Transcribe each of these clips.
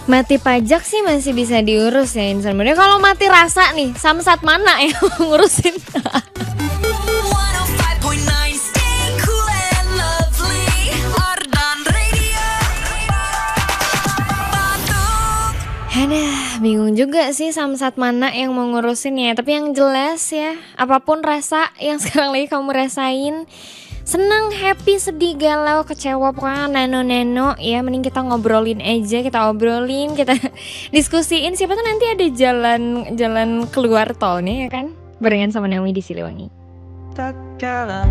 Mati pajak sih masih bisa diurus ya insan muda. Kalau mati rasa nih, Samsat mana yang ngurusin? Aduh, bingung juga sih Samsat mana yang mau ngurusin ya. Tapi yang jelas ya, apapun rasa yang sekarang lagi kamu rasain, senang, happy, sedih, galau, kecewa, pokoknya nano-nano ya, mending kita ngobrolin aja, kita obrolin, kita diskusiin. Siapa tuh nanti ada jalan keluar tolnya ya kan, barengan sama Naomi di Siliwangi. Tak kalah.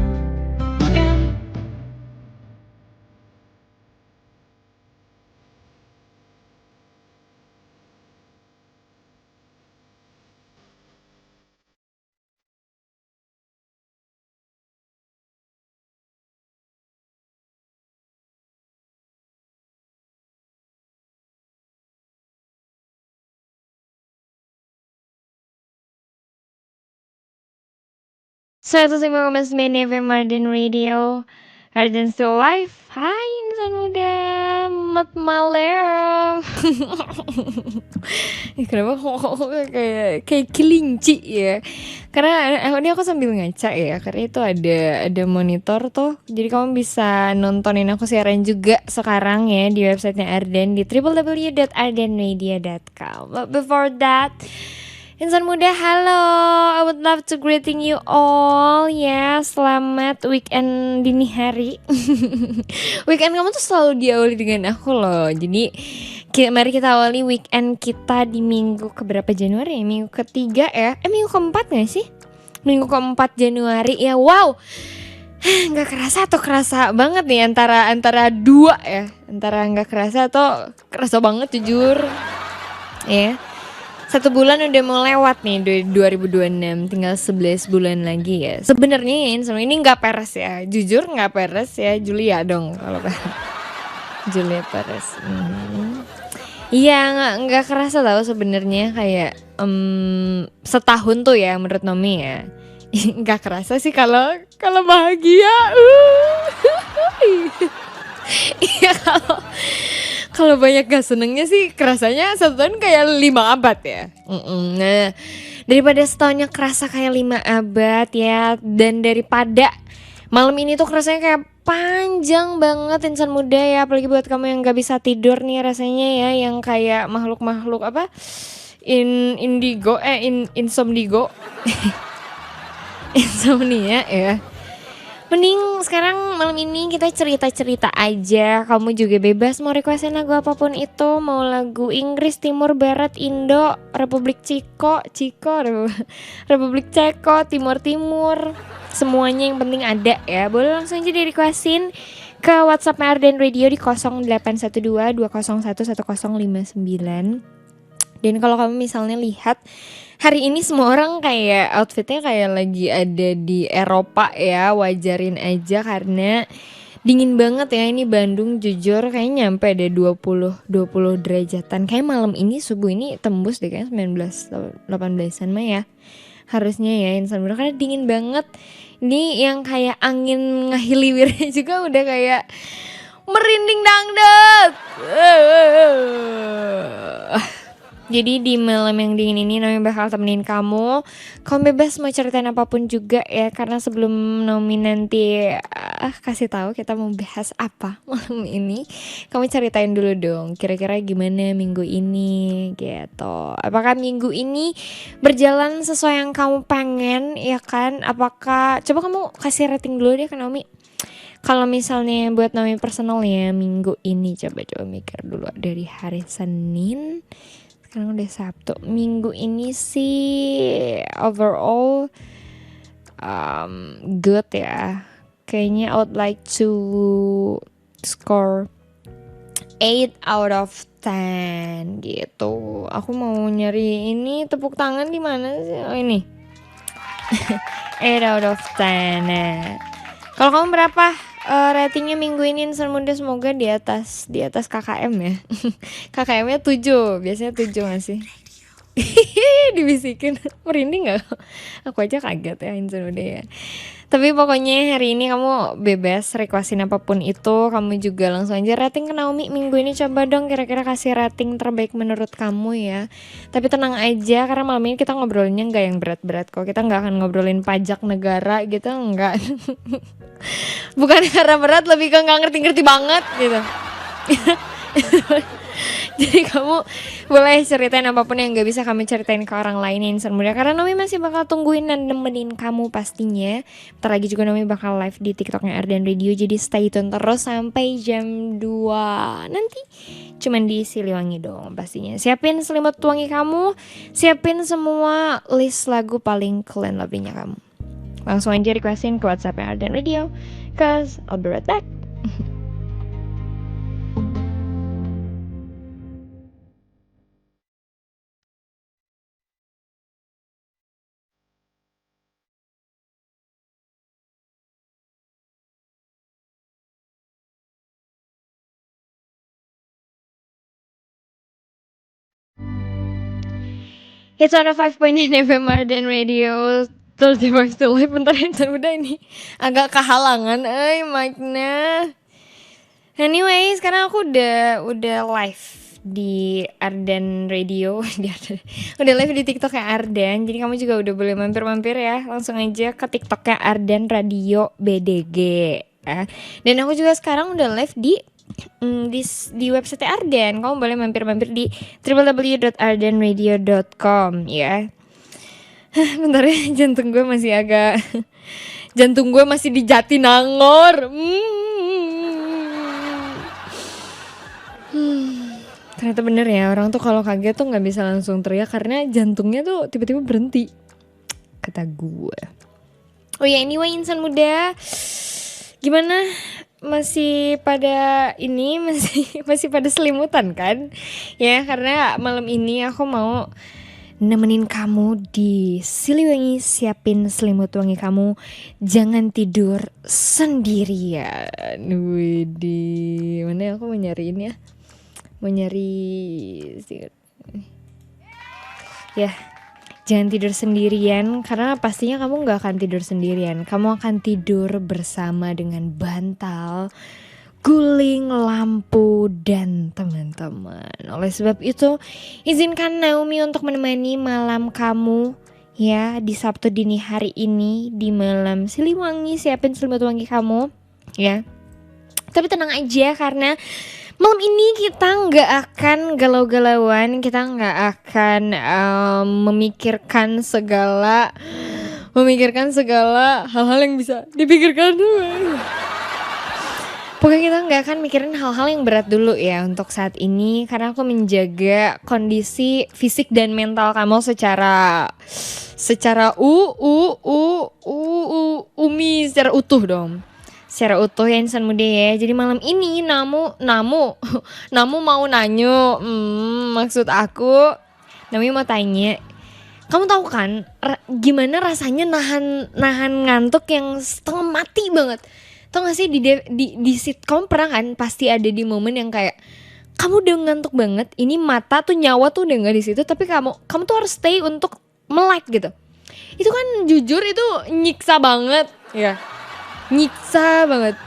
So itu sih Mas Bene FM Arden Radio, Arden Still Live. Hai insan muda, mat malam. Kenapa kok kayak kelinci ya? Karena ini aku sambil ngaca ya, karena itu ada monitor tuh, jadi kamu bisa nontonin aku siaran juga sekarang ya di websitenya Arden di www.ardenmedia.com. But before that, insan muda, halo, I would love to greeting you all ya, selamat weekend dini hari. Weekend kamu tuh selalu diawali dengan aku loh. Jadi mari kita awali weekend kita di minggu keberapa Januari ya? Minggu ketiga ya? Minggu keempat gak sih? Minggu keempat Januari ya, wow. Gak kerasa atau kerasa banget nih antara dua ya, antara gak kerasa atau kerasa banget jujur ya. 1 bulan udah mau lewat nih 2026, tinggal 11 bulan lagi ya. Sebenarnya ini nggak peres ya, jujur nggak peres ya. Julia dong kalau Julia peres. Iya nggak kerasa tau sebenarnya kayak setahun tuh ya menurut Nomi ya. Nggak kerasa sih kalau bahagia. Iya kalau banyak gak senengnya sih kerasanya 1 tahun kayak 5 abad ya. Nah, daripada setahunnya kerasa kayak 5 abad ya, dan daripada malam ini tuh kerasanya kayak panjang banget insan muda ya, apalagi buat kamu yang gak bisa tidur nih rasanya ya, yang kayak makhluk-makhluk apa insomnigo insomnia ya. Mending sekarang malam ini kita cerita-cerita aja. Kamu juga bebas mau requestin lagu apapun itu. Mau lagu Inggris, Timur, Barat, Indo, Republik Republik Ceko, Timur. Semuanya yang penting ada ya. Boleh langsung aja di requestin ke WhatsApp Arden Radio di 0812 201 1059. Dan kalau kamu misalnya lihat hari ini semua orang kayak outfitnya kayak lagi ada di Eropa ya, wajarin aja karena dingin banget ya. Ini Bandung jujur kayaknya nyampe ada 20 derajatan. Kayak malam ini subuh ini tembus deh kayaknya 19-18an mah ya. Harusnya ya insan muda, karena dingin banget. Ini yang kayak angin ngahiliwirnya juga udah kayak merinding dangdut. Jadi di malam yang dingin ini Nomi bakal temenin kamu. Kamu bebas mau ceritain apapun juga ya, karena sebelum Nomi nanti kasih tahu kita mau bahas apa malam ini, kamu ceritain dulu dong kira-kira gimana minggu ini gitu. Apakah minggu ini berjalan sesuai yang kamu pengen ya kan? Apakah, coba kamu kasih rating dulu deh ke Nomi. Kalau misalnya buat Nomi personal ya, minggu ini coba mikir dulu dari hari Senin. Sekarang udah Sabtu. Minggu ini sih overall good ya. Kayaknya I would like to score 8 out of 10 gitu. Aku mau nyari ini tepuk tangan di mana sih? Oh ini. 8 out of 10. Nah, kalau kamu berapa ratingnya minggu ini insan muda? Semoga di atas KKM ya. KKM-nya 7, biasanya 7 gak sih? Dibisikin, merinding gak? Aku aja kaget ya Insan udah ya. Tapi pokoknya hari ini kamu bebas requestin apapun itu. Kamu juga langsung aja rating ke Naomi minggu ini. Coba dong kira-kira kasih rating terbaik menurut kamu ya. Tapi tenang aja karena malam ini kita ngobrolinnya gak yang berat-berat kok. Kita gak akan ngobrolin pajak negara gitu, enggak. Bukan karena berat, lebih ke gak ngerti-ngerti banget gitu. Jadi kamu boleh ceritain apapun yang gak bisa kami ceritain ke orang lain ya Insan Muda. Karena Nomi masih bakal tungguin dan nemenin kamu pastinya. Bentar lagi juga Nomi bakal live di TikToknya Ardan Radio. Jadi stay tune terus sampai jam 2 nanti. Cuman di Siliwangi dong pastinya. Siapin selimut wangi kamu. Siapin semua list lagu paling keren lovely-nya kamu. Langsung aja requestin ke WhatsAppnya Ardan Radio. Cause I'll be right back. It's on a 5.9 FM Ardan Radio. Thursday Vibes to Live. Bentar Insan udah ini agak kehalangan mic-nya. Anyway, sekarang aku udah live di Ardan Radio. Udah live di TikToknya Ardan. Jadi kamu juga udah boleh mampir-mampir ya. Langsung aja ke TikToknya Ardan Radio BDG Dan aku juga sekarang udah live di website Ardan. Kamu boleh mampir-mampir di www.ardanradio.com ya. Bentar ya, jantung gue masih di Jatinangor. Ternyata bener ya, orang tuh kalau kaget tuh nggak bisa langsung teriak karena jantungnya tuh tiba-tiba berhenti, kata gue. Oh ya, anyway Insan Muda, gimana? Masih pada selimutan kan? Ya, karena malam ini aku mau nemenin kamu di Siliwangi. Siapin selimut wangi kamu. Jangan tidur sendirian. Widih, mana aku mau nyariin ya? Mau nyari ya. Jangan tidur sendirian, karena pastinya kamu gak akan tidur sendirian. Kamu akan tidur bersama dengan bantal, guling, lampu, dan teman-teman. Oleh sebab itu, izinkan Naomi untuk menemani malam kamu ya di Sabtu dini hari ini, di malam Siliwangi. Siapin selimut wangi kamu ya. Tapi tenang aja karena malam ini kita nggak akan galau-galauan, kita nggak akan memikirkan segala hal-hal yang bisa dipikirkan dulu. Pokoknya kita nggak akan mikirin hal-hal yang berat dulu ya untuk saat ini, karena aku menjaga kondisi fisik dan mental kamu secara utuh dong. Secara utuh ya Insan Muda ya. Jadi malam ini Namu mau nanyo. Maksud aku, Namu mau tanya, kamu tahu kan gimana rasanya nahan ngantuk yang setengah mati banget? Tau gak sih di sitcom pernah kan pasti ada di momen yang kayak kamu udah ngantuk banget, ini mata tuh nyawa tuh udah nggak di situ, tapi kamu tuh harus stay untuk melek gitu. Itu kan jujur itu nyiksa banget ya. Nyiksa banget.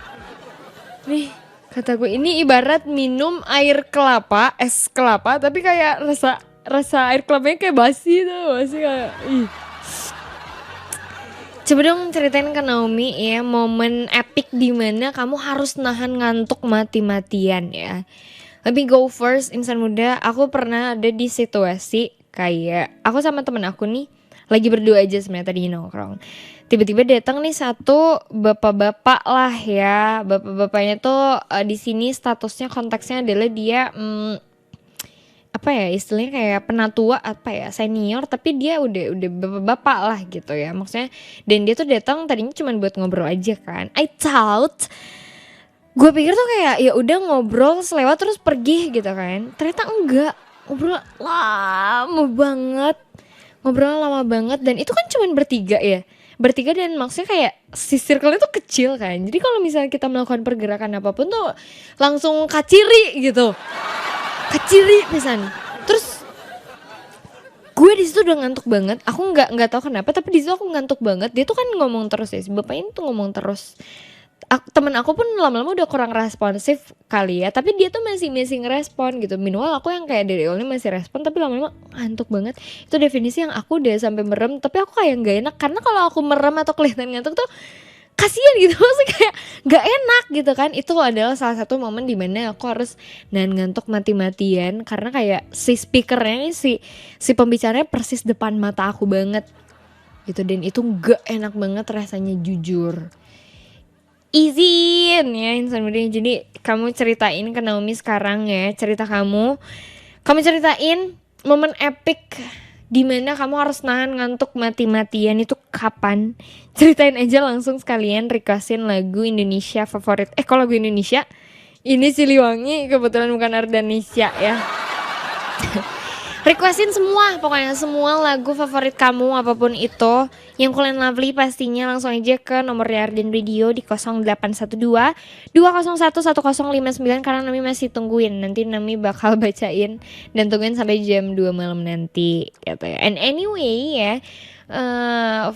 Nih kata gue, ini ibarat minum air kelapa, es kelapa, tapi kayak rasa air kelapanya kayak basi tuh, kayak Coba dong ceritain ke Naomi ya momen epic dimana kamu harus nahan ngantuk mati-matian ya. Let me go first Insan Muda. Aku pernah ada di situasi kayak aku sama temen aku nih lagi berdua aja sebenarnya tadi nongkrong. Tiba-tiba datang nih satu bapak-bapak lah ya. Bapak-bapaknya tuh di sini statusnya konteksnya adalah dia apa ya istilahnya kayak penatua apa ya, senior, tapi dia udah bapak-bapak lah gitu ya maksudnya. Dan dia tuh datang tadinya cuma buat ngobrol aja kan. Gue pikir tuh kayak ya udah ngobrol selewat terus pergi gitu kan. Ternyata enggak, ngobrol lama banget dan itu kan cuma bertiga dan maksudnya kayak si circle itu kecil kan. Jadi kalau misalnya kita melakukan pergerakan apapun tuh langsung kaciri gitu. Kaciri misalnya. Terus gue di situ udah ngantuk banget. Aku nggak tahu kenapa, tapi di situ aku ngantuk banget. Dia tuh kan ngomong terus ya, si bapak ini tuh ngomong terus. Temen aku pun lama-lama udah kurang responsif kali ya, tapi dia tuh masih ngerespon gitu. Minimal aku yang kayak dari awalnya masih respon, tapi lama-lama ngantuk banget. Itu definisi yang aku udah sampai merem, tapi aku kayak nggak enak karena kalau aku merem atau kelihatan ngantuk tuh kasian gitu, maksudnya kayak nggak enak gitu kan. Itu adalah salah satu momen dimana aku harus ngantuk mati-matian karena kayak si speakernya si pembicaranya persis depan mata aku banget gitu, dan itu nggak enak banget rasanya, jujur. Izin ya insan muda, jadi kamu ceritain ke Naomi sekarang ya, cerita kamu ceritain momen epic dimana kamu harus nahan ngantuk mati-matian itu kapan. Ceritain aja langsung, sekalian requestin lagu Indonesia favorit. Kalau lagu Indonesia ini Siliwangi, kebetulan bukan Ardanisya ya. Requestin semua, pokoknya semua lagu favorit kamu apapun itu yang kalian lovely, pastinya langsung aja ke nomornya Arden Radio di 0812 201 1059 karena Nami masih tungguin. Nanti Nami bakal bacain dan tungguin sampai jam 2 malam nanti gitu ya. And anyway ya,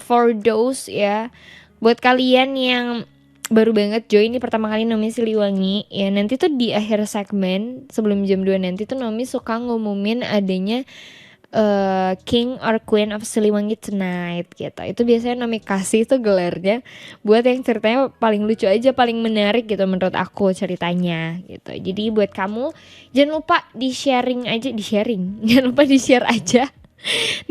for those ya, buat kalian yang baru banget join, ini pertama kali Nomi Siliwangi ya, nanti tuh di akhir segmen sebelum jam 2 nanti tuh Nomi suka ngumumin adanya King or Queen of Siliwangi Tonight gitu. Itu biasanya Nomi kasih tuh gelarnya buat yang ceritanya paling lucu aja, paling menarik gitu menurut aku ceritanya gitu. Jadi buat kamu jangan lupa di-sharing jangan lupa di-share aja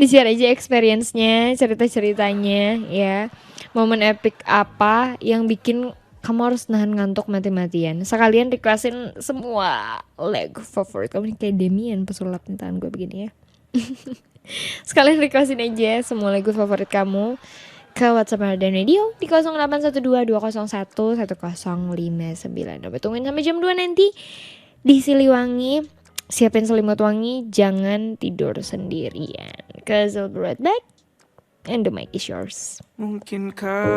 di-share aja experience-nya, cerita-ceritanya ya. Momen epic apa yang bikin kamu harus nahan ngantuk mati-matian. Sekalian requestin semua lagu favorit kamu. Ini kayak Demian pesulap nih tangan gue begini ya. Sekalian requestin aja semua lagu favorit kamu ke WhatsApp Arden Radio di 0812 201 1059. Tungguin sampai jam 2 nanti di Siliwangi. Siapin selimut wangi, jangan tidur sendirian. Cause I'll be right back. And the mic is yours. Mungkinkah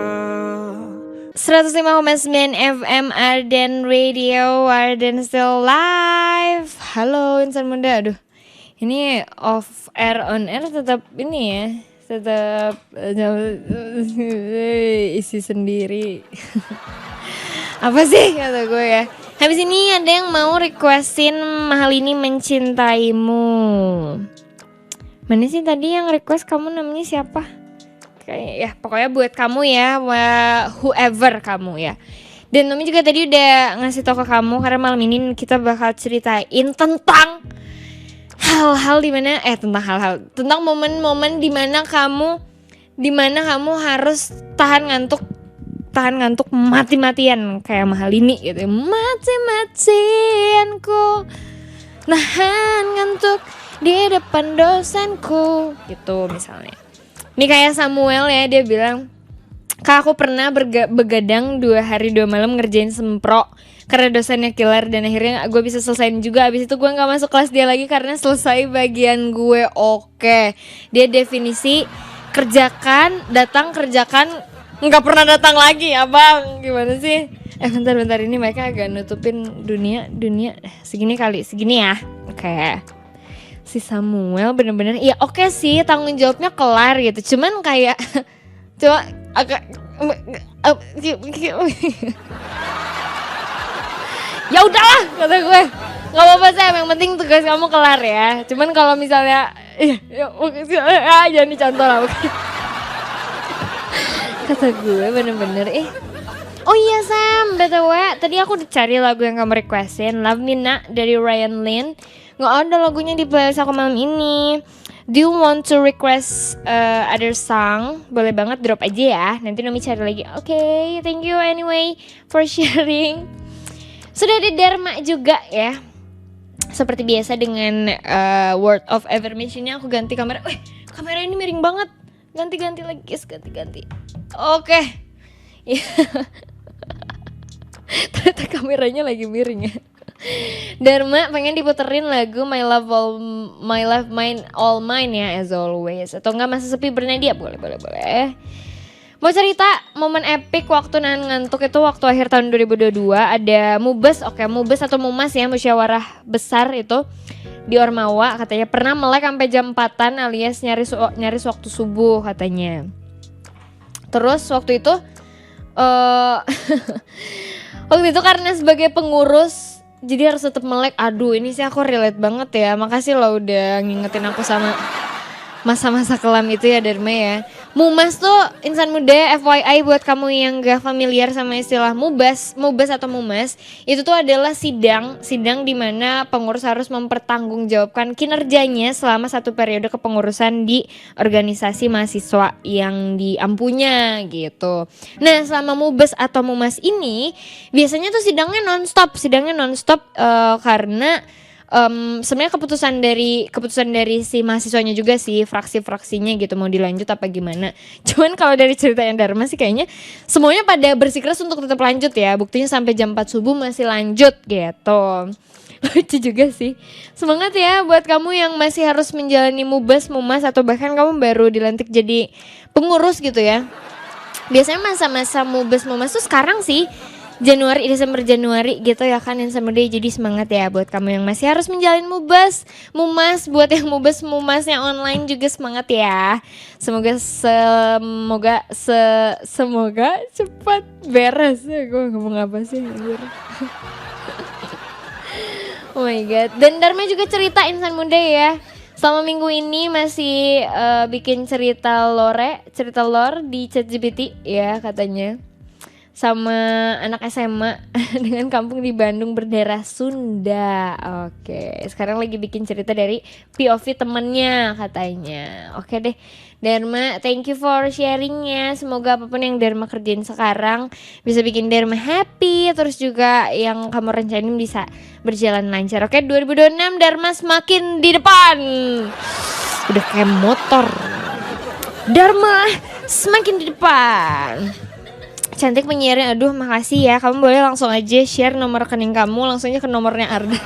105,9 FM Arden Radio, Arden still live. Halo insan muda, aduh ini off air on air tetap ini ya, tetap isi sendiri. Apa sih kata gue ya. Habis ini ada yang mau requestin Mahal Ini Mencintaimu. Mana sih tadi yang request kamu, namanya siapa? Kayak ya pokoknya buat kamu ya, whoever kamu ya. Dan Nomi juga tadi udah ngasih tau ke kamu karena malam ini kita bakal ceritain tentang hal-hal dimana tentang momen-momen dimana kamu harus tahan ngantuk mati-matian kayak Mahal Ini gitu. Mati-matianku nahan ngantuk di depan dosenku gitu misalnya. Ini kayak Samuel ya, dia bilang, "Kak, aku pernah begadang 2 hari 2 malam ngerjain sempro karena dosennya killer, dan akhirnya gue bisa selesaiin juga. Abis itu gue gak masuk kelas dia lagi karena selesai bagian gue." Oke, dia definisi kerjakan, datang, kerjakan, gak pernah datang lagi abang. Gimana sih? Bentar, ini mereka agak nutupin dunia segini ya. Oke. Si Samuel bener-bener ya oke sih, tanggung jawabnya kelar gitu, cuman kayak coba agak ya udahlah kata gue, nggak apa-apa sih, yang penting tugas kamu kelar ya. Cuman kalau misalnya jangan dicontoh lah kata gue bener-bener oh iya Sam, btw tadi aku dicari lagu yang kamu requestin, Love Me Not dari Ryan Lin. Nggak ada lagunya di playlist aku malam ini. Do you want to request other song? Boleh banget, drop aja ya. Nanti Nomi cari lagi. Oke, thank you anyway for sharing. Sudah ada Dharma juga ya. Seperti biasa dengan word of affirmation-nya aku ganti kamera. Kamera ini miring banget. Ganti lagi guys, ganti. Oke. Ternyata kameranya lagi miring ya. Dharma pengen diputerin lagu My Love Mine All Mine ya, as always. Atau enggak Masa Sepi Bernadia, boleh. Mau cerita momen epic waktu nahan ngantuk itu waktu akhir tahun 2022. Ada Mubes, Mubes atau Mumas ya, musyawarah besar itu di Ormawa katanya pernah melek sampai jam 4-an alias nyaris waktu subuh katanya. Terus waktu itu waktu itu karena sebagai pengurus jadi harus tetap melek. Aduh, ini sih aku relate banget ya. Makasih lo udah ngingetin aku sama masa-masa kelam itu ya Dharma ya. Mumas tuh insan muda, FYI buat kamu yang gak familiar sama istilah mubas atau mumas, itu tuh adalah sidang di mana pengurus harus mempertanggungjawabkan kinerjanya selama satu periode kepengurusan di organisasi mahasiswa yang diampunya gitu. Nah, selama mubas atau mumas ini biasanya tuh sidangnya nonstop karena sebenarnya keputusan dari si mahasiswanya juga sih, fraksi-fraksinya gitu mau dilanjut apa gimana. Cuman kalau dari cerita yang Dharma sih kayaknya semuanya pada bersikeras untuk tetap lanjut ya. Buktinya sampai jam 4 subuh masih lanjut gitu. Lucu juga sih. Semangat ya buat kamu yang masih harus menjalani mubas, mumas atau bahkan kamu baru dilantik jadi pengurus gitu ya. Biasanya masa-masa mubas, mumas tuh sekarang sih Desember Januari gitu ya kan yang sama dia. Jadi semangat ya buat kamu yang masih harus menjalin mumas. Buat yang mumasnya online juga semangat ya. Semoga cepat beres ya. Gue ngomong apa sih anjir. Oh my god. Dan Dharma juga cerita insan muda ya. Selama minggu ini masih bikin cerita lore di ChatGPT ya katanya. Sama anak SMA dengan kampung di Bandung berdarah Sunda. Oke, sekarang lagi bikin cerita dari POV temennya katanya. Oke deh, Dharma, thank you for sharingnya. Semoga apapun yang Dharma kerjain sekarang bisa bikin Dharma happy. Terus juga yang kamu rencanain bisa berjalan lancar. Oke, 2026 Dharma semakin di depan. Udah kayak motor. Dharma semakin di depan. Cantik penyiarnya, aduh makasih ya. Kamu boleh langsung aja share nomor rekening kamu langsung aja ke nomornya Arda.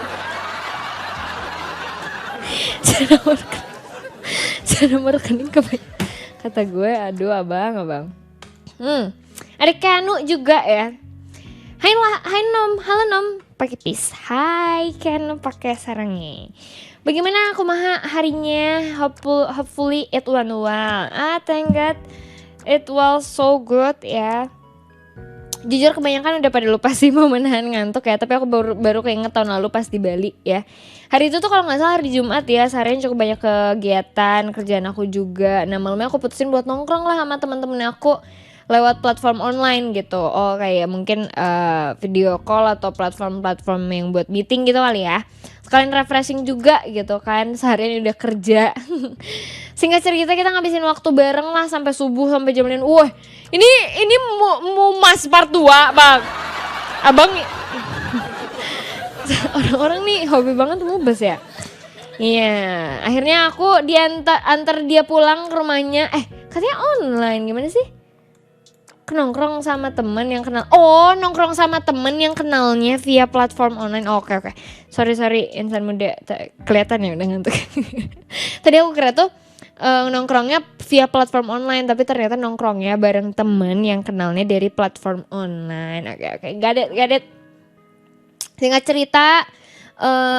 nomor rekening kata gue, aduh abang. Ada Kanu juga ya. Halo nom, pakai peace. Hai Kanu pakai sarangnya. Bagaimana kumaha harinya? Hopefully it went well. Thank God it was so good ya. Jujur kebanyakan udah pada lupa sih mau menahan ngantuk ya. Tapi aku baru keinget tahun lalu pas di Bali ya. Hari itu tuh kalau gak salah hari Jumat ya. Seharian cukup banyak kegiatan, kerjaan aku juga. Nah malamnya aku putusin buat nongkrong lah sama temen-temen aku lewat platform online gitu. Oh kayak mungkin video call atau platform-platform yang buat meeting gitu kali ya. Sekalian refreshing juga gitu kan. Seharian udah kerja. Singkat cerita kita ngabisin waktu bareng lah sampai subuh, sampai jam 5. Wah ini mumas part 2 bang. Abang orang-orang nih hobi banget mubas ya. Iya, akhirnya aku antar dia pulang ke rumahnya. Katanya online, gimana sih? Nongkrong sama temen yang kenal. Nongkrong sama temen yang kenalnya via platform online. Oke. Sorry insan muda, kelihatan ya udah ngantuk. Tadi aku kira tuh nongkrongnya via platform online, tapi ternyata nongkrongnya bareng temen yang kenalnya dari platform online. Oke. Got it. Singkat cerita,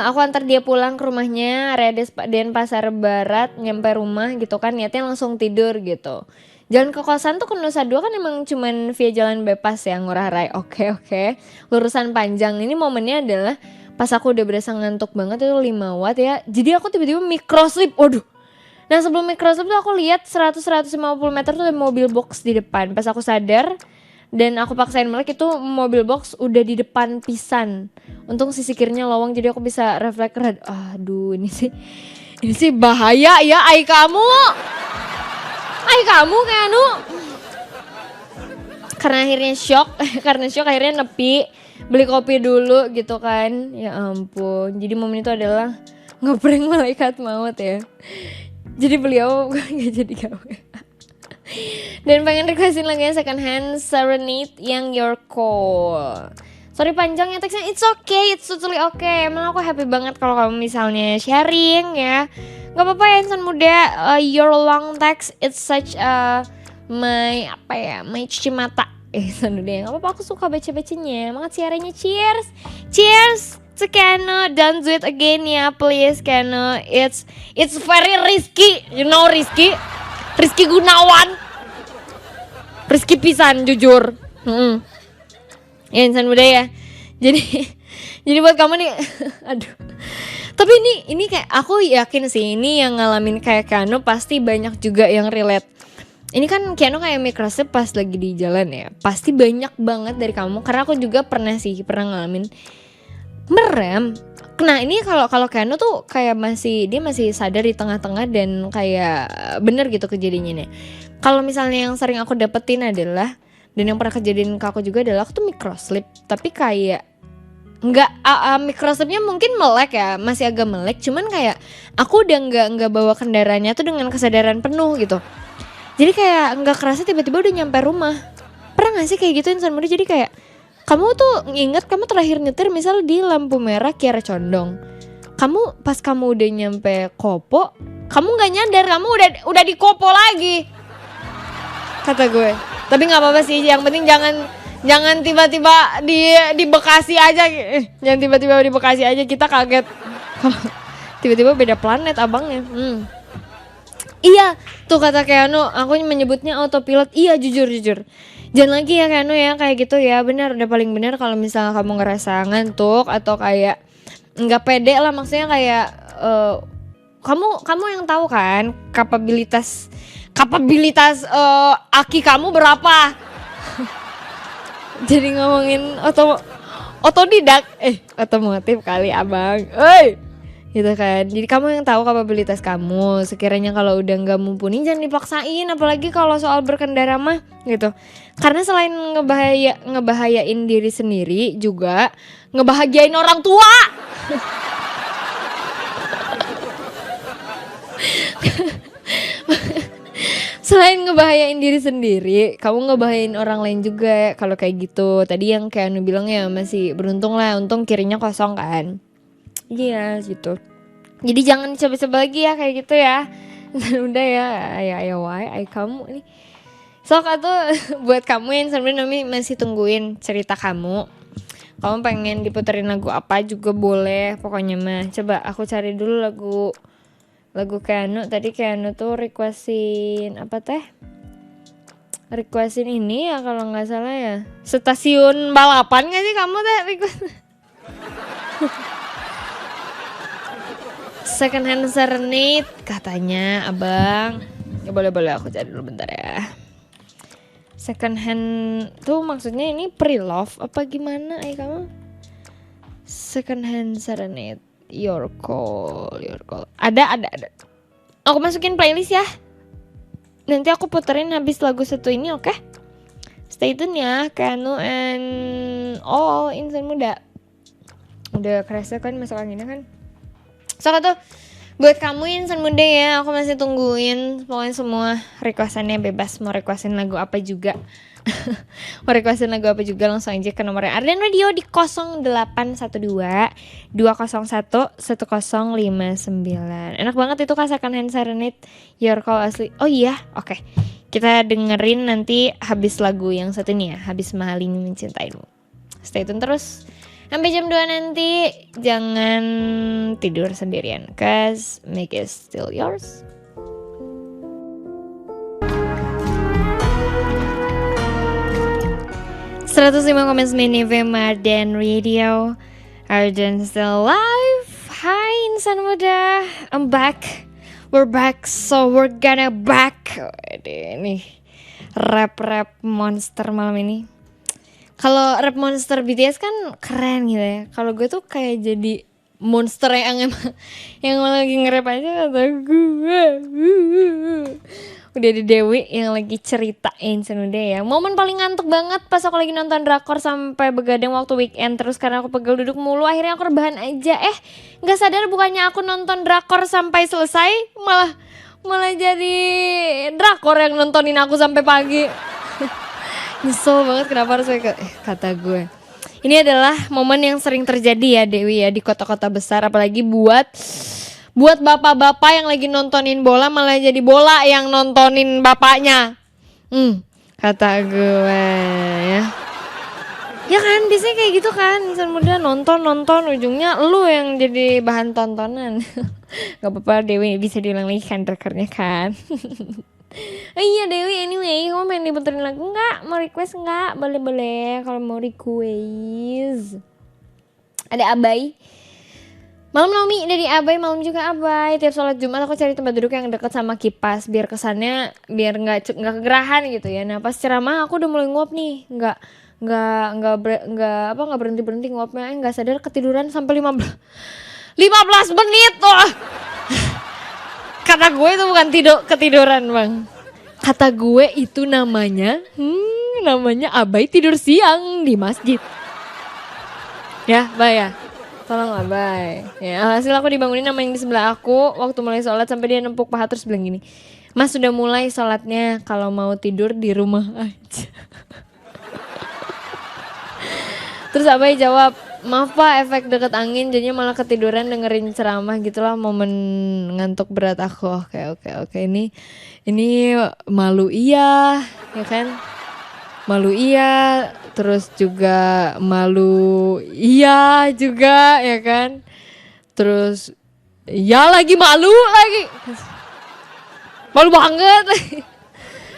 aku antar dia pulang ke rumahnya Denpasar Barat, nyampe rumah gitu kan, niatnya langsung tidur gitu. Jalan ke kosan tuh ke Nusa Dua kan emang cuman via jalan bebas ya, Ngurah Rai. Oke. Lurusan panjang. Ini momennya adalah pas aku udah berasa ngantuk banget, itu 5 watt ya. Jadi aku tiba-tiba microsleep. Waduh. Nah sebelum microsleep tuh aku lihat 100-150 meter tuh ada mobil box di depan. Pas aku sadar dan aku paksain melek, itu mobil box udah di depan pisan. Untung sisi kirinya lowong jadi aku bisa refleks. Aduh ini sih bahaya ya kamu kayak karena akhirnya shock akhirnya nepi beli kopi dulu gitu kan. Ya ampun, jadi momen itu adalah ngeprank malaikat maut ya. Jadi beliau gak jadi gawe. Dan pengen requestin lagi Second Hand Serenade yang Your Call. Sorry panjang ya teksnya, it's totally okay. Emang aku happy banget kalau kamu misalnya sharing ya. Gak apa-apa ya insan muda, your long text it's such my cuci mata. Insan muda, gak apa-apa, aku suka baca-bacanya. Semangat siarannya, cheers to Kano. Don't do it again ya, please Kano. It's very risky. You know Rizky? Rizky Gunawan. Rizky pisan jujur. Ya insan muda ya. Jadi buat kamu nih, aduh. Tapi ini kayak aku yakin sih ini yang ngalamin kayak Kano pasti banyak juga yang relate. Ini kan Kano kayak mikrosep pas lagi di jalan ya. Pasti banyak banget dari kamu karena aku juga pernah ngalamin merem. Nah ini kalau Kano tuh kayak dia masih sadar di tengah-tengah dan kayak bener gitu kejadiannya. Kalau misalnya yang sering aku dapetin adalah dan yang pernah kejadian ke aku juga adalah aku tuh microslip tapi kayak nggak microslipnya mungkin melek ya, masih agak melek, cuman kayak aku udah nggak bawa kendaraannya tuh dengan kesadaran penuh gitu. Jadi kayak nggak kerasa tiba-tiba udah nyampe rumah. Pernah nggak sih kayak gitu insan muda? Jadi kayak kamu tuh ingat kamu terakhir nyetir misal di lampu merah Kiara Condong. Kamu pas kamu udah nyampe Kopo, kamu nggak nyadar kamu udah di Kopo lagi. Kata gue. Tapi nggak apa-apa sih, yang penting jangan tiba-tiba di Bekasi aja. Jangan tiba-tiba di Bekasi aja kita kaget. Tiba-tiba beda planet abangnya. Iya, tuh kata Keanu, aku menyebutnya autopilot. Iya, jujur. Jangan lagi ya Keanu ya kayak gitu ya. Benar, udah paling benar kalau misalnya kamu ngerasa ngantuk atau kayak nggak pede lah, maksudnya kayak kamu yang tahu kan kapabilitas aki kamu berapa. Jadi ngomongin otodidak, otomotif kali abang, gitu kan. Jadi kamu yang tahu kapabilitas kamu. Sekiranya kalau udah nggak mumpuni jangan dipaksain, apalagi kalau soal berkendara mah gitu. Karena selain ngebahayain diri sendiri juga ngebahagiain orang tua. Selain ngebahayain diri sendiri, kamu ngebahayain orang lain juga kalau kayak gitu. Tadi yang kayak Anu bilang ya masih beruntung lah, untung kirinya kosong kan. Iya gitu. Jadi jangan coba-coba lagi ya kayak gitu ya. Udah ya, ayo kamu ini. Sok tuh buat kamu yang sebenarnya masih tungguin cerita kamu. Kamu pengen diputerin lagu apa juga boleh, pokoknya mah. Coba aku cari dulu lagu Keanu. Tadi Keanu tuh requestin apa teh? Requestin ini ya kalau nggak salah ya. Stasiun balapan nggak sih kamu teh request? Second Hand Serenade katanya abang. Ya boleh aku cari dulu bentar ya. Second hand tuh maksudnya ini pre-love apa gimana kamu? Second Hand Serenade. Your call. Ada. Aku masukin playlist ya. Nanti aku puterin habis lagu satu ini, oke? Stay tune ya, Keanu and all insan muda. Udah kerasa kan masuk anginnya kan? So tuh buat kamu insan muda ya, aku masih tungguin. Pokoknya semua requestannya bebas, mau requestin lagu apa juga. Mau requestin lagu apa juga langsung aja ke nomornya Ardan Radio di 0812 201 1059. Enak banget itu Second Hand Serenade Your Call asli. Oh iya, oke. Kita dengerin nanti habis lagu yang satu ini ya, habis Mahalini Mencintaimu. Stay tune terus sampai jam 2 nanti. Jangan tidur sendirian, cause make it still yours. 105,9 FM Ardan Radio. Ardan still alive. Hai insan muda, I'm back. We're back, so we're gonna back. Ini rap monster malam ini. Kalau rap monster BTS kan keren gitu ya. Kalau gue tuh kayak jadi monster yang lagi nge-rap aja kata gue. Udah ada Dewi yang lagi ceritain senudah ya. Momen paling ngantuk banget pas aku lagi nonton drakor sampai begadang waktu weekend. Terus karena aku pegel duduk mulu akhirnya aku rebahan aja. Gak sadar bukannya aku nonton drakor sampai selesai malah jadi drakor yang nontonin aku sampai pagi. Nyesel banget kenapa harus kata gue. Ini adalah momen yang sering terjadi ya Dewi ya di kota-kota besar, apalagi buat bapak-bapak yang lagi nontonin bola malah jadi bola yang nontonin bapaknya. Kata gue ya. Ya kan, biasanya kayak gitu kan, insan muda nonton ujungnya lu yang jadi bahan tontonan. Gak apa-apa Dewi, bisa diulang lagi kan rekernya kan. Oh iya Dewi, anyway, kamu main diputerin lagu nggak? Mau request nggak? Boleh kalau mau request. Ada Abai. Malam Naomi dari Abai, malam juga Abai. Tiap sholat Jumat aku cari tempat duduk yang dekat sama kipas biar kesannya biar nggak kegerahan gitu ya. Nah pas ceramah aku udah mulai nguap nih, nggak berhenti nguapnya, nggak sadar ketiduran sampai 15 menit tuh. Kata gue itu bukan ketiduran bang. Kata gue itu namanya Abai tidur siang di masjid. Ya, Bay ya. Tolong lah, Bay. Ya, hasil aku dibangunin sama yang di sebelah aku waktu mulai sholat sampai dia nempuk paha terus bilang gini, Mas sudah mulai sholatnya, kalau mau tidur di rumah aja. Terus Abai jawab, maaf Pak, efek deket angin jadinya malah ketiduran dengerin ceramah gitulah, momen ngantuk berat aku. Oke. Ini malu iya, ya kan? Malu iya, terus juga malu iya juga, ya kan? Terus ya lagi malu lagi. Malu banget.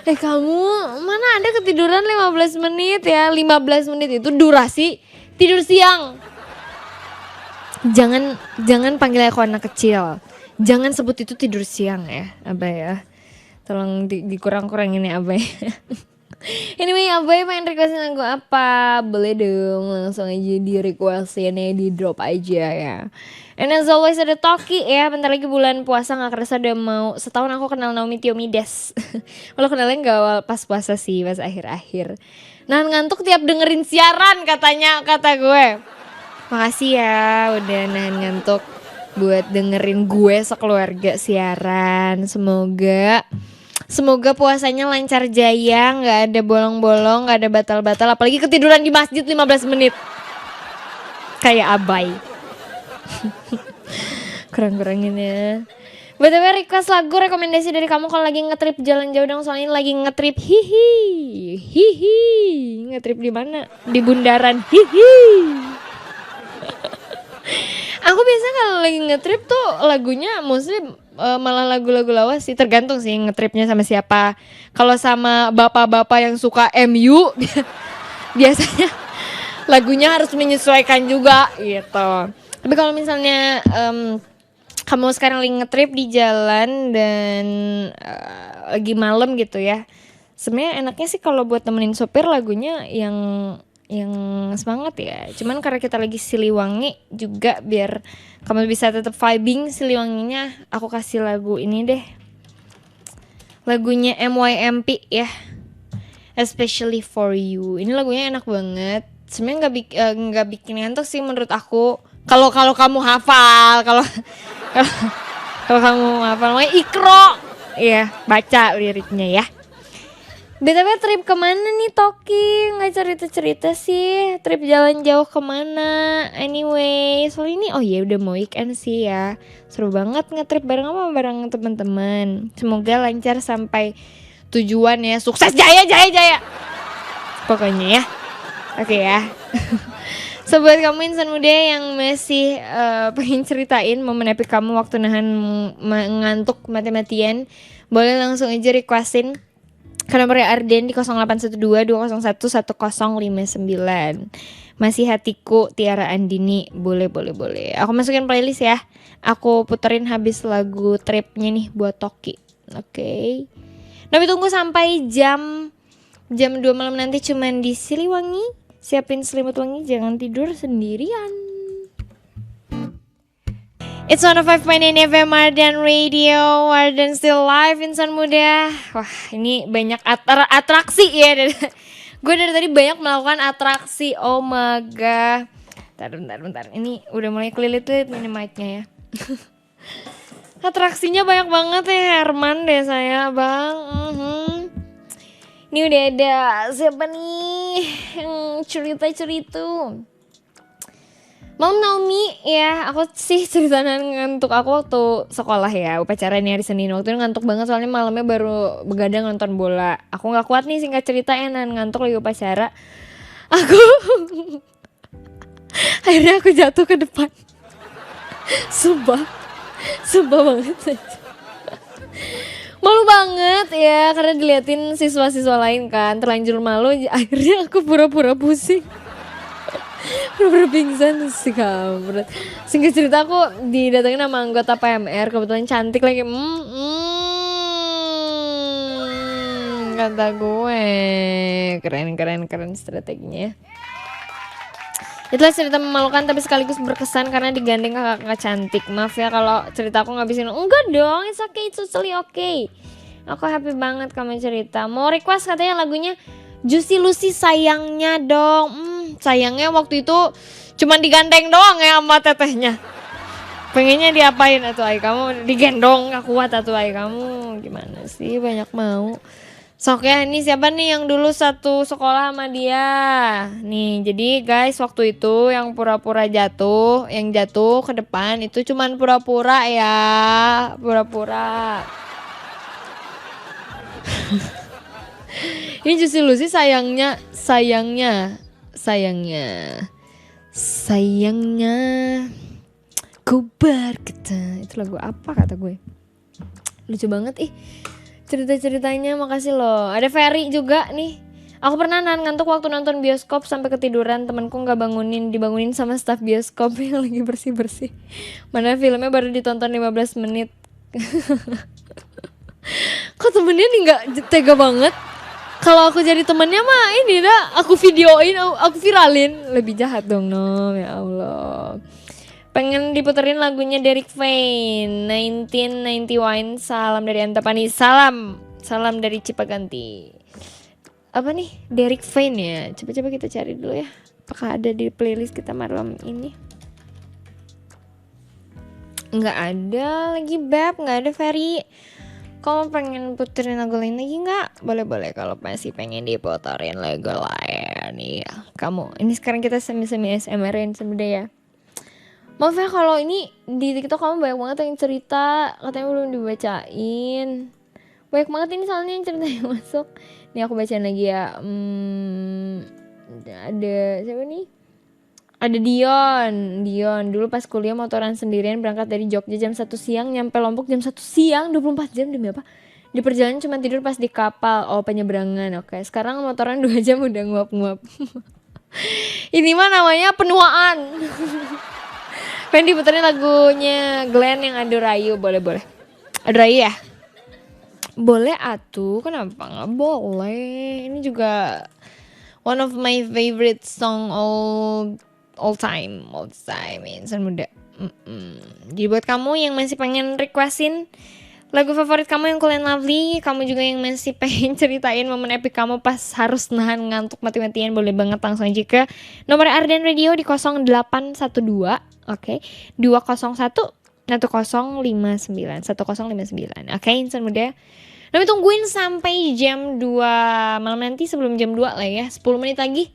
Kamu mana ada ketiduran 15 menit ya? 15 menit itu durasi tidur siang. Jangan panggil aku anak kecil. Jangan sebut itu tidur siang ya, Abah ya. Tolong dikurang-kurangin ya, Abah. Anyway, Abai pengen requestin lagu apa? Boleh dong, langsung aja di requestin ya, di drop aja ya. And as always ada Toki ya, bentar lagi bulan puasa gak kerasa udah mau setahun aku kenal Naomi Tiomides. Walau kenalnya gak awal pas puasa sih, pas akhir-akhir. Nah ngantuk tiap dengerin siaran kata gue. Makasih ya udah nahan ngantuk buat dengerin gue sekeluarga siaran. Semoga puasanya lancar jaya, gak ada bolong-bolong, gak ada batal-batal. Apalagi ketiduran di masjid 15 menit. Kayak Abai. Kurang-kurangin ya. BTW request lagu rekomendasi dari kamu kalau lagi ngetrip jalan jauh dong. Soalnya lagi ngetrip hihi. Ngetrip di mana? Di bundaran hihi. Aku biasa kalau lagi ngetrip tuh lagunya mostly malah lagu-lagu lawas sih, tergantung sih ngetripnya sama siapa. Kalau sama bapak-bapak yang suka MU biasanya lagunya harus menyesuaikan juga gitu. Tapi kalau misalnya kamu sekarang lagi ngetrip di jalan dan lagi malam gitu ya, sebenarnya enaknya sih kalau buat temenin sopir lagunya yang semangat ya. Cuman karena kita lagi Siliwangi juga, biar kamu bisa tetap vibing Siliwanginya, aku kasih lagu ini deh. Lagunya MYMP ya, Especially For You. Ini lagunya enak banget. Sebenarnya nggak bikin ngantuk sih menurut aku. Kalau kamu hafal, kalau kamu hafal, namanya Ikro. Iya, baca liriknya ya. BTW trip kemana nih Toki? Nggak cerita-cerita sih. Trip jalan jauh kemana? Anyway, soal ini udah mau weekend sih ya. Seru banget ngetrip bareng teman-teman. Semoga lancar sampai tujuan ya. Sukses jaya. Pokoknya ya. Oke ya. So buat kamu insan muda yang masih pengen ceritain momen epic kamu waktu nahan ngantuk mati-matian, boleh langsung aja requestin ke nomornya Arden di 0812-201-1059. Masih hatiku Tiara Andini. Boleh. Aku masukin playlist ya. Aku puterin habis lagu tripnya nih buat Toki. Oke. Tapi tunggu sampai jam 2 malam nanti cuman di Siliwangi. Siapin selimut wangi, jangan tidur sendirian. It's 105.9 FM Ardan Radio. Ardan still live, insan muda. Wah, ini banyak atraksi ya. Gue dari tadi banyak melakukan atraksi. Oh my god. Bentar. Ini udah mulai kelilit ini mic-nya ya. Atraksinya banyak banget ya, Herman deh saya, Bang. Ini udah ada siapa nih yang cerita. Malam Naomi ya, aku sih cerita ngantuk aku waktu sekolah ya, upacara nih hari Senin. Waktu itu ngantuk banget soalnya malamnya baru begadang nonton bola. Aku gak kuat nih singkat cerita ngantuk lagi upacara. Aku akhirnya aku jatuh ke depan. Sumpah banget. Malu banget ya karena diliatin siswa-siswa lain kan, terlanjur malu. Akhirnya aku pura-pura pusing. Pura-pura pingsan sih kampret. Singkat cerita aku didatengin sama anggota PMR, kebetulan cantik lagi. Kata gue keren strateginya. Itulah cerita memalukan tapi sekaligus berkesan karena digandeng kakak-kakak cantik. Maaf ya kalau cerita aku ngabisin. Enggak dong, it's okay, it's totally okay. Aku happy banget kamu cerita. Mau request katanya lagunya Juicy Lucy sayangnya dong. Sayangnya waktu itu cuma digandeng doang ya sama tetehnya. Pengennya diapain atuh ay kamu, digendong gak kuat atuh ay kamu. Gimana sih, banyak mau. Sok ya, ini siapa nih yang dulu satu sekolah sama dia. Nih, jadi guys waktu itu yang pura-pura jatuh, yang jatuh ke depan itu cuman pura-pura ya. Pura-pura. Ini Juicy Lucy sayangnya ku berkata. Itu lagu apa kata gue? Lucu banget ih. Cerita-ceritanya makasih loh. Ada Ferry juga nih. Aku pernah ngantuk waktu nonton bioskop sampai ketiduran. Temanku gak dibangunin sama staf bioskop yang lagi bersih-bersih. Mana filmnya baru ditonton 15 menit. Kok temennya nih gak tega banget? Kalau aku jadi temennya mah ini dah, aku videoin, aku viralin. Lebih jahat dong Nom, ya Allah. Pengen diputerin lagunya Derek Fain 1991. Salam dari Antapani. Salam dari Cipaganti. Apa nih Derek Fain ya? Coba kita cari dulu ya. Apakah ada di playlist kita malam ini? Nggak ada lagi Beb. Nggak ada Ferry. Kamu pengen puterin lagu lain lagi nggak? Boleh kalau masih pengen diputerin lagu lain ya. Kamu ini sekarang kita semi ASMR-in sebenarnya ya. Maaf ya kalau ini di TikTok kamu banyak banget yang cerita, katanya belum dibacain. Banyak banget ini soalnya yang cerita yang masuk. Nih aku bacain lagi ya. Ada siapa nih? Ada Dion dulu pas kuliah motoran sendirian berangkat dari Jogja jam 1 siang, nyampe Lombok jam 1 siang, 24 jam demi apa? Di perjalanan cuma tidur pas di kapal. Oh, penyeberangan. Oke, sekarang motoran 2 jam udah nguap-nguap. Ini mah namanya penuaan. Pengen diputerin lagunya Glenn yang Adu Rayu. Boleh Adu Rayu ya? Boleh atuh, kenapa gak boleh? Ini juga one of my favorite song all time insan muda. Jadi buat kamu yang masih pengen requestin lagu favorit kamu yang Cool and Lovely, kamu juga yang masih pengen ceritain momen epic kamu pas harus nahan ngantuk mati-matian, boleh banget langsung aja ke nomor Ardan Radio di 0812 Oke, 201 1059 Oke, insan muda. Nomi tungguin sampai jam 2 malam nanti, sebelum jam 2 lah ya, 10 menit lagi.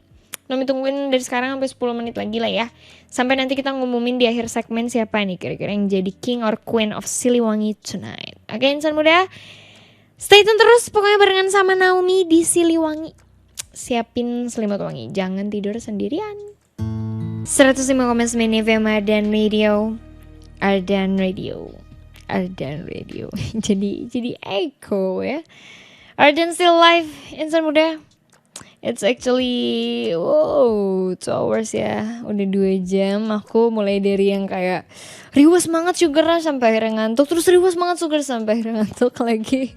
Nomi tungguin dari sekarang sampai 10 menit lagi lah ya. Sampai nanti kita ngumumin di akhir segmen siapa nih kira-kira yang jadi king or queen of Siliwangi tonight. Oke, insan muda, stay tune terus pokoknya barengan sama Naomi di Siliwangi. Siapin selimut wangi, jangan tidur sendirian. 105,9 FM Ardan Radio. jadi echo ya. Ardan still live, insan muda. It's actually 2 hours ya. Udah 2 jam. Aku mulai dari yang kayak riwas banget sugar sampai akhirnya ngantuk, terus riwas banget sugar sampai akhirnya ngantuk lagi.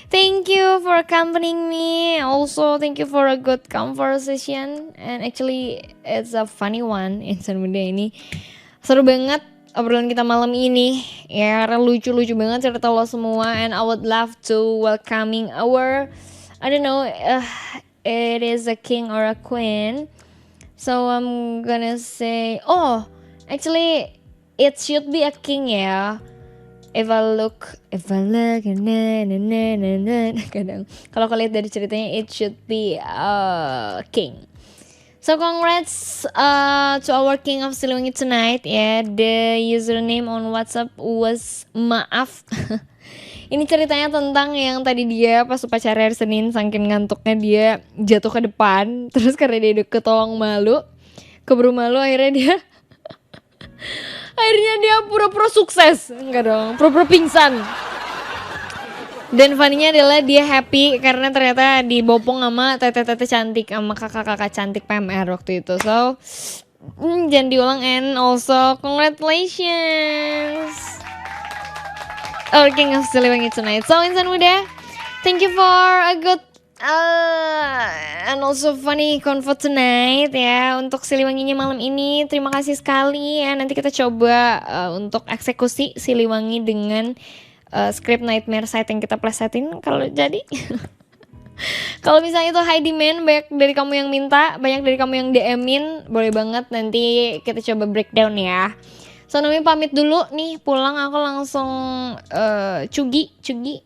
Thank you for accompanying me. Also, thank you for a good conversation. And actually, it's a funny one. Insan muda ini seru banget obrolan kita malam ini. Ya, lucu-lucu banget cerita lo semua. And I would love to welcoming our, I don't know, it is a king or a queen. So I'm gonna say, actually, it should be a king ya. If I look, kadang kalau kalian dari ceritanya it should be king. So congrats to our king of Siliwangi tonight ya. The username on WhatsApp was maaf. Ini ceritanya tentang yang tadi dia pas upacara hari Senin saking ngantuknya dia jatuh ke depan. Terus karena dia udah ketolong malu, keburu malu akhirnya dia pura-pura sukses. Enggak dong, pura-pura pingsan. Dan funny-nya adalah dia happy karena ternyata dibopong sama tete-tete cantik, sama kakak-kakak cantik PMR waktu itu. So jangan diulang, and also congratulations our King of Siliwangi tonight. So insan muda, thank you for a good and also funny convo tonight ya untuk Siliwanginya malam ini. Terima kasih sekali ya. Nanti kita coba untuk eksekusi Siliwangi dengan script Nightmare Side yang kita plesetin kalau jadi. Kalau misalnya itu high demand, banyak dari kamu yang minta, banyak dari kamu yang DM-in, boleh banget nanti kita coba breakdown ya. So Nomi pamit dulu nih, pulang aku langsung cugi,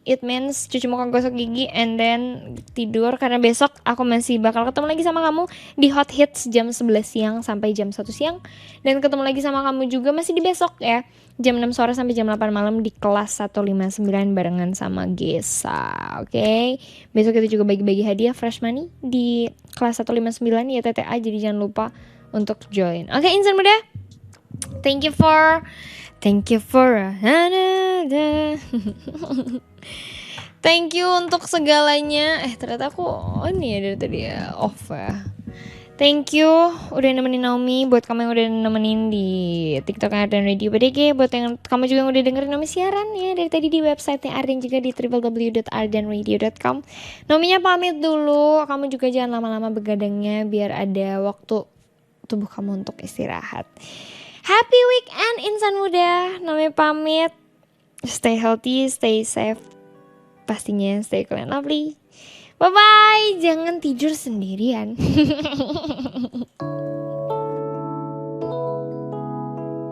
it means cuci muka, gosok gigi, and then tidur. Karena besok aku masih bakal ketemu lagi sama kamu di Hot Hits jam 11 siang sampai jam 1 siang. Dan ketemu lagi sama kamu juga masih di besok ya, jam 6 sore sampai jam 8 malam di kelas 159 barengan sama Gesa. Oke. Besok kita juga bagi-bagi hadiah fresh money di kelas 159 ya TTA, jadi jangan lupa untuk join. Oke, insan muda. Thank you for thank you untuk segalanya. Ternyata aku ini ya dari tadi ya off ya. Thank you udah nemenin Naomi, buat kamu yang udah nemenin di TikTok Ardan Radio PDG, buat yang kamu juga yang udah dengerin Naomi siaran ya dari tadi di website Ardan juga di www.ardanradio.com. Naominya pamit dulu, kamu juga jangan lama-lama begadangnya biar ada waktu tubuh kamu untuk istirahat. Happy weekend insan muda, Naomi pamit. Stay healthy, stay safe, pastinya stay cool and lovely. Bye-bye, jangan tidur sendirian.